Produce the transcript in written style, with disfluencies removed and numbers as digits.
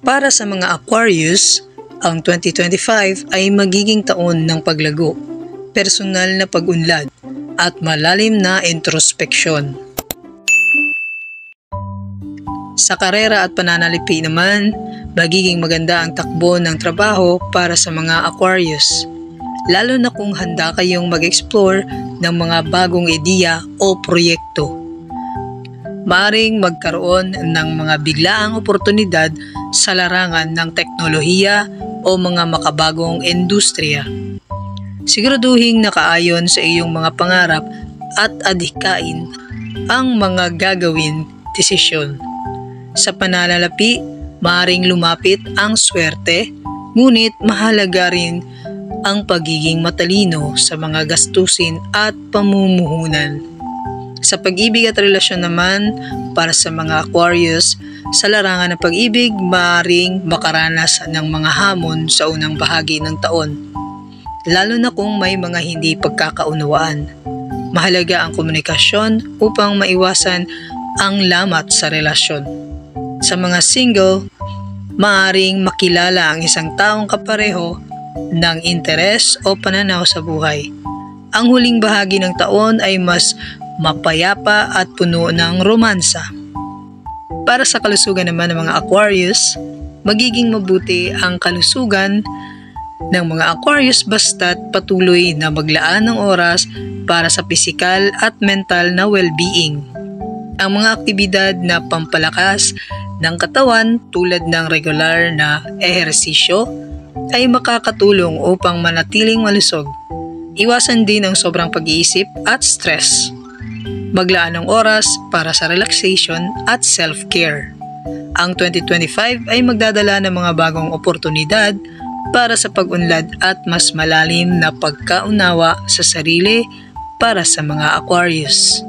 Para sa mga Aquarius, ang 2025 ay magiging taon ng paglago, personal na pag-unlad, at malalim na introspeksyon. Sa karera at pananalipi naman, magiging maganda ang takbo ng trabaho para sa mga Aquarius, lalo na kung handa kayong mag-explore ng mga bagong ideya o proyekto. Maaring magkaroon ng mga biglaang oportunidad sa larangan ng teknolohiya o mga makabagong industriya. Siguraduhing nakaayon sa iyong mga pangarap at adhikain ang mga gagawin desisyon. Sa pananalapi, maaring lumapit ang swerte, ngunit mahalaga rin ang pagiging matalino sa mga gastusin at pamumuhunan. Sa pag-ibig at relasyon naman, para sa mga Aquarius, sa larangan ng pag-ibig, maaring makaranas ng mga hamon sa unang bahagi ng taon, lalo na kung may mga hindi pagkakaunawaan. Mahalaga ang komunikasyon upang maiwasan ang lamat sa relasyon. Sa mga single, maaring makilala ang isang taong kapareho ng interes o pananaw sa buhay. Ang huling bahagi ng taon ay mas mapayapa at puno ng romansa. Para sa kalusugan naman ng mga Aquarius, magiging mabuti ang kalusugan ng mga Aquarius basta't patuloy na maglaan ng oras para sa pisikal at mental na well-being. Ang mga aktibidad na pampalakas ng katawan tulad ng regular na ehersisyo ay makakatulong upang manatiling malusog. Iwasan din ang sobrang pag-iisip at stress. Maglaan ng oras para sa relaxation at self-care. Ang 2025 ay magdadala ng mga bagong oportunidad para sa pag-unlad at mas malalim na pagkaunawa sa sarili para sa mga Aquarius.